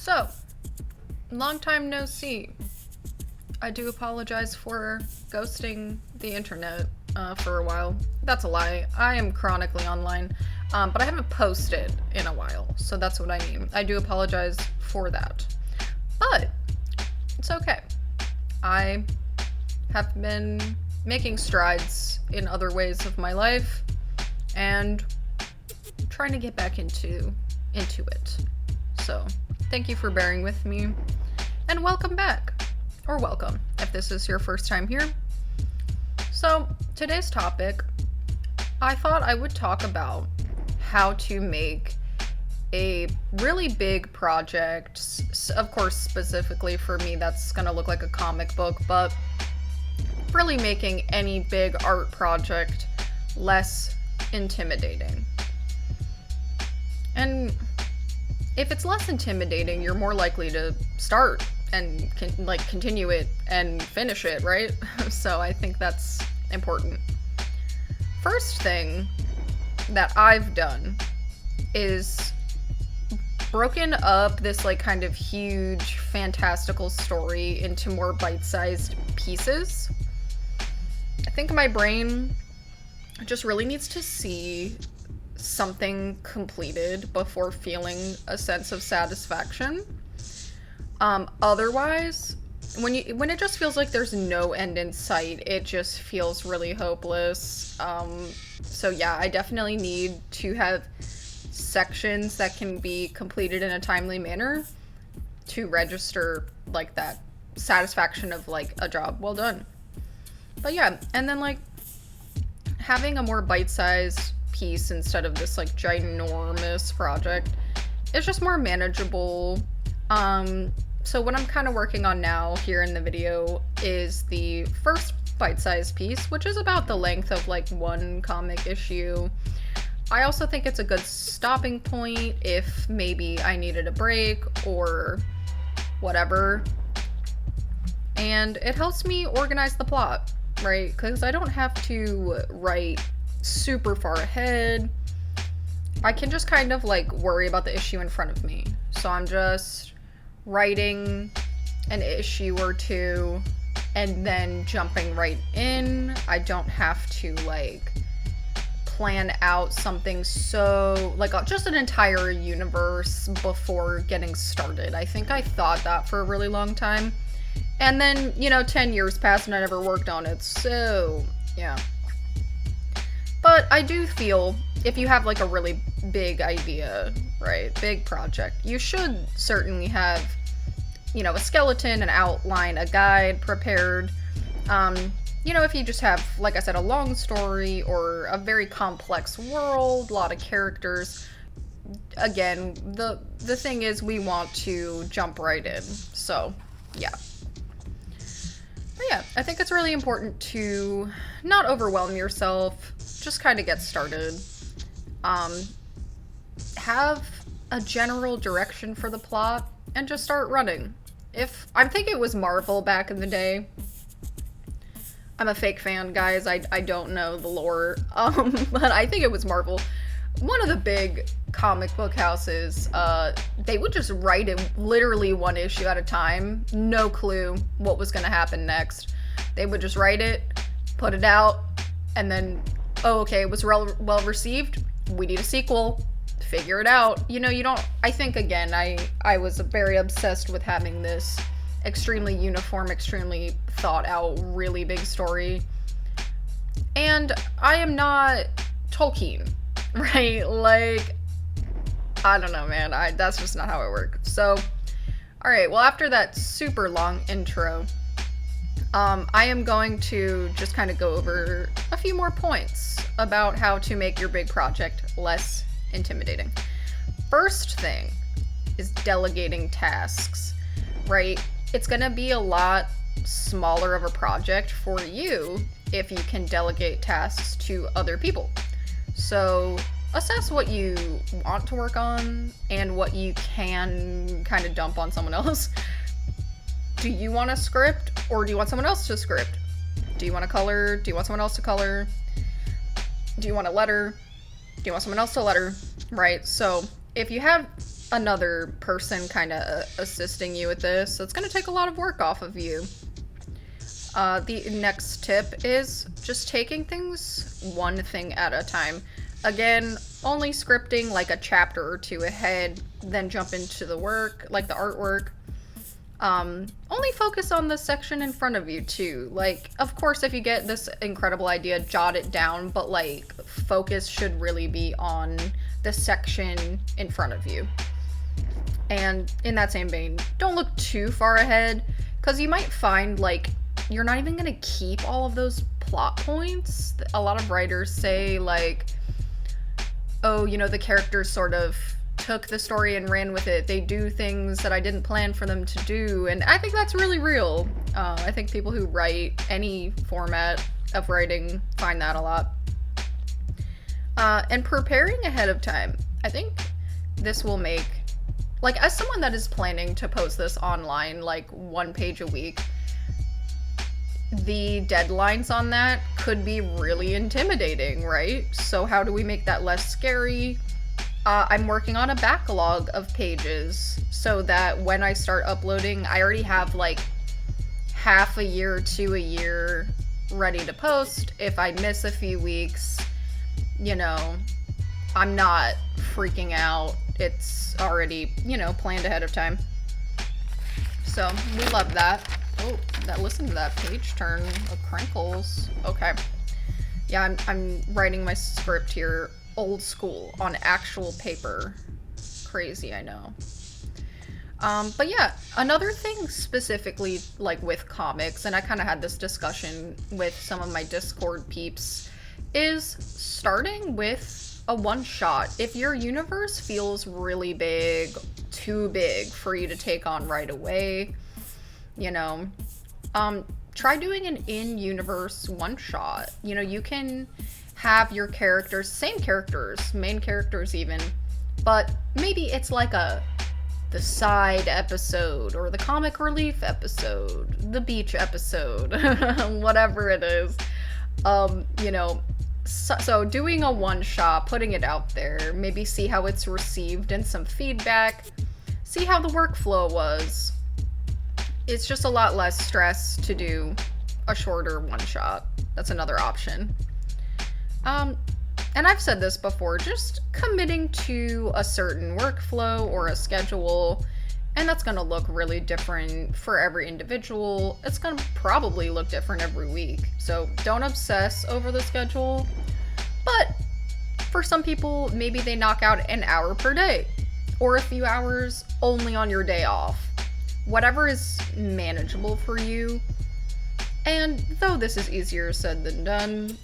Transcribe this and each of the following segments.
So, long time no see. I do apologize for ghosting the internet for a while. That's a lie. I am chronically online, but I haven't posted in a while, so that's what I mean. I do apologize for that. But, it's okay. I have been making strides in other ways of my life, and trying to get back into it. So, thank you for bearing with me, and welcome back. Or welcome, if this is your first time here. So, today's topic, I thought I would talk about how to make a really big project. Of course, specifically for me, that's gonna look like a comic book, but really making any big art project less intimidating. And if it's less intimidating, you're more likely to start and continue it and finish it, right? So I think that's important. First thing that I've done is broken up this kind of huge fantastical story into more bite-sized pieces. I think my brain just really needs to see something completed before feeling a sense of satisfaction. Otherwise, when it just feels like there's no end in sight, it just feels really hopeless. So yeah, I definitely need to have sections that can be completed in a timely manner to register that satisfaction of a job well done. But yeah, and then having a more bite-sized piece instead of this ginormous project is just more manageable. So what I'm kind of working on now here in the video is the first bite-sized piece, which is about the length of one comic issue. I also think it's a good stopping point if maybe I needed a break or whatever. And it helps me organize the plot, right? Because I don't have to write super far ahead. I can just kind of worry about the issue in front of me. So I'm just writing an issue or two and then jumping right in. I don't have to plan out something so just an entire universe before getting started. I think I thought that for a really long time. And then, 10 years passed and I never worked on it. So, yeah. But I do feel if you have a really big idea, right, big project, you should certainly have, a skeleton, an outline, a guide prepared. If you just have, like I said, a long story or a very complex world, a lot of characters, again, the thing is we want to jump right in. So, yeah. But yeah, I think it's really important to not overwhelm yourself. Just kind of get started. Have a general direction for the plot and just start running. I think it was Marvel back in the day. I'm a fake fan, guys. I don't know the lore. But I think it was Marvel. One of the big comic book houses, they would just write it literally one issue at a time. No clue what was going to happen next. They would just write it, put it out, and then oh, okay, it was well received. We need a sequel. Figure it out. You don't. I think again, I was very obsessed with having this extremely uniform, extremely thought out, really big story. And I am not Tolkien, right? I don't know, man. That's just not how it works. So, all right. Well, after that super long intro, I am going to just kind of go over a few more points about how to make your big project less intimidating. First thing is delegating tasks, right? It's going to be a lot smaller of a project for you if you can delegate tasks to other people. So assess what you want to work on and what you can kind of dump on someone else. Do you want a script or do you want someone else to script? Do you want to color? Do you want someone else to color? Do you want a letter? Do you want someone else to letter? Right? So if you have another person kind of assisting you with this, it's going to take a lot of work off of you. The next tip is just taking things one thing at a time. Again, only scripting like a chapter or two ahead, then jump into the work, like the artwork. Only focus on the section in front of you too. Like, of course, if you get this incredible idea, jot it down, but like, focus should really be on the section in front of you. And in that same vein, don't look too far ahead, because you might find like you're not even gonna keep all of those plot points. A lot of writers say like, oh, you know, the characters sort of took the story and ran with it. They do things that I didn't plan for them to do, and I think that's really real. I think people who write any format of writing find that a lot. And preparing ahead of time. I think this will make, like, as someone that is planning to post this online, like 1 page a week, the deadlines on that could be really intimidating, right? So how do we make that less scary? I'm working on a backlog of pages so that when I start uploading, I already have like half a year to a year ready to post. If I miss a few weeks, you know, I'm not freaking out. It's already, you know, planned ahead of time. So we love that. Oh, listen to that page turn of crinkles. Okay. Yeah, I'm writing my script here old school on actual paper. Crazy, I know. But yeah, another thing specifically like with comics, and I kind of had this discussion with some of my Discord peeps, is starting with a one-shot. If your universe feels really big, too big for you to take on right away, you know, try doing an in-universe one-shot. You know, you can have your characters, same characters, main characters even, but maybe it's like the side episode, or the comic relief episode, the beach episode, whatever it is. You know, so doing a one-shot, putting it out there, maybe see how it's received and some feedback, see how the workflow was. It's just a lot less stress to do a shorter one-shot. That's another option. And I've said this before, just committing to a certain workflow or a schedule, and that's going to look really different for every individual. It's going to probably look different every week. So don't obsess over the schedule. But for some people, maybe they knock out an hour per day, or a few hours only on your day off. Whatever is manageable for you. And though this is easier said than done,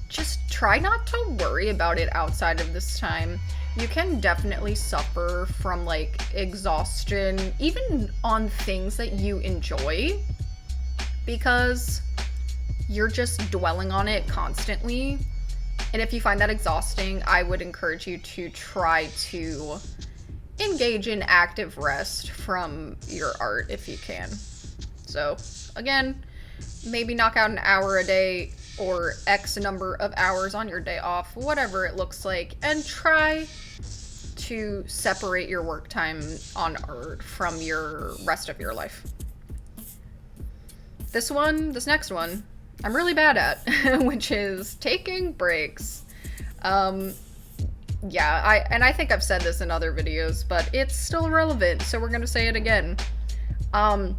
just try not to worry about it outside of this time. You can definitely suffer from like exhaustion, even on things that you enjoy, because you're just dwelling on it constantly. And if you find that exhausting, I would encourage you to try to engage in active rest from your art if you can. So again, maybe knock out an hour a day or X number of hours on your day off, whatever it looks like, and try to separate your work time on art from your rest of your life. This next one, I'm really bad at, which is taking breaks. Yeah, I think I've said this in other videos, but it's still relevant, so we're gonna say it again. Love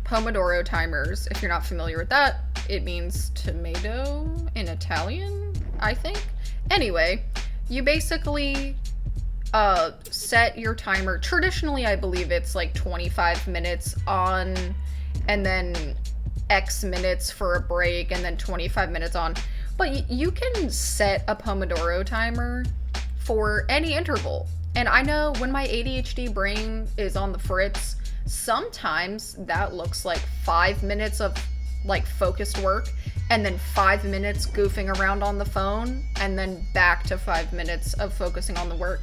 Pomodoro timers. If you're not familiar with that, it means tomato in Italian, I think. Anyway, you basically set your timer. Traditionally, I believe it's like 25 minutes on, and then X minutes for a break, and then 25 minutes on. But you can set a Pomodoro timer for any interval. And I know when my ADHD brain is on the fritz, sometimes that looks like 5 minutes of like focused work, and then 5 minutes goofing around on the phone, and then back to 5 minutes of focusing on the work.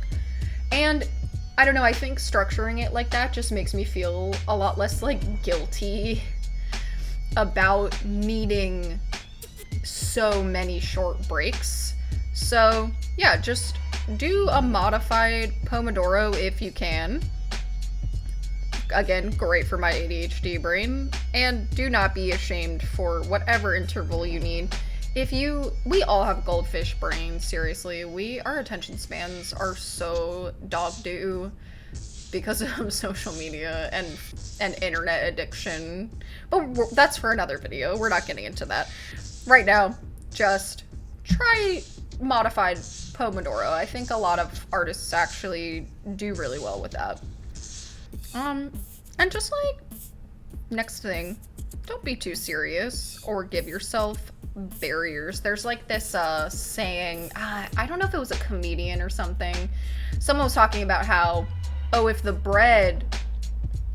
And I don't know, I think structuring it like that just makes me feel a lot less like guilty about needing so many short breaks. So yeah, just do a modified Pomodoro if you can. Again, great for my ADHD brain. And do not be ashamed for whatever interval you need. We all have goldfish brains, seriously. Our attention spans are so dog doo because of social media and internet addiction. But that's for another video. We're not getting into that. Right now, just try modified Pomodoro. I think a lot of artists actually do really well with that. And just like, next thing, don't be too serious or give yourself barriers. There's like this saying, I don't know if it was a comedian or something. Someone was talking about how, oh, if the bread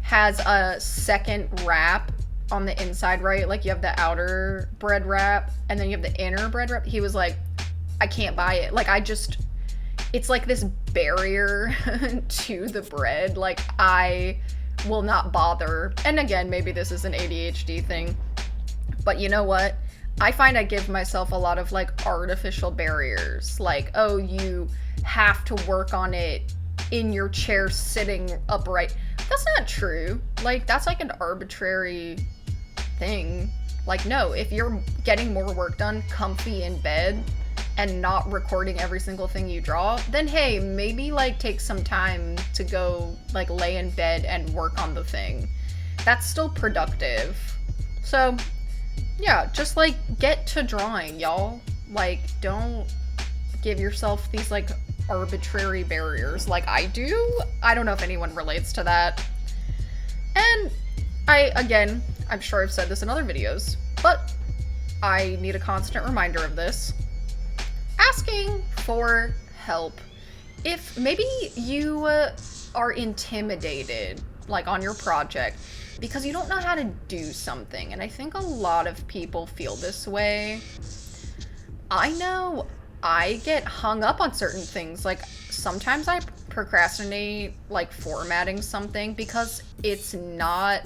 has a second wrap on the inside, right? Like you have the outer bread wrap and then you have the inner bread wrap. He was like, I can't buy it. Like it's like this barrier to the bread. Like I will not bother. And again, maybe this is an ADHD thing, but you know what? I find I give myself a lot of like artificial barriers. Like, oh, you have to work on it in your chair sitting upright. That's not true. Like, that's like an arbitrary thing. Like, no, if you're getting more work done comfy in bed and not recording every single thing you draw, then hey, maybe like take some time to go like lay in bed and work on the thing. That's still productive. So yeah, just like get to drawing, y'all. Like, don't give yourself these like arbitrary barriers like I do. I don't know if anyone relates to that. And I'm sure I've said this in other videos, but I need a constant reminder of this. Asking for help. If maybe you are intimidated, like on your project, because you don't know how to do something, and I think a lot of people feel this way. I know I get hung up on certain things. Like sometimes I procrastinate like formatting something because it's not,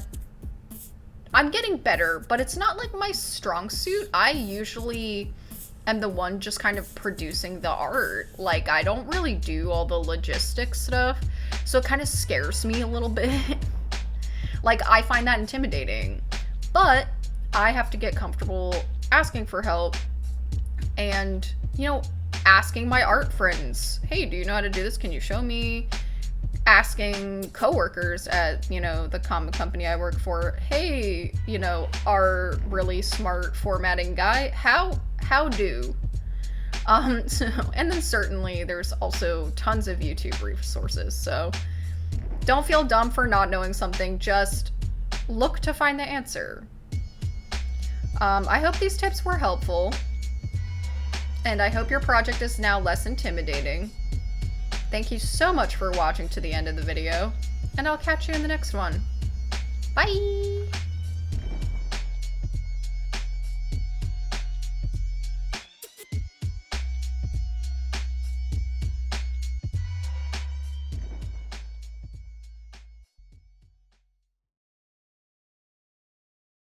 I'm getting better, but it's not like my strong suit. I usually am the one just kind of producing the art. Like I don't really do all the logistics stuff, so it kind of scares me a little bit. Like I find that intimidating, but I have to get comfortable asking for help and, you know, asking my art friends, hey, do you know how to do this? Can you show me? Asking coworkers at, you know, the comic company I work for, hey, you know, our really smart formatting guy, how do? So, and then certainly there's also tons of YouTube resources, so don't feel dumb for not knowing something, just look to find the answer. I hope these tips were helpful, and I hope your project is now less intimidating. Thank you so much for watching to the end of the video, and I'll catch you in the next one. Bye!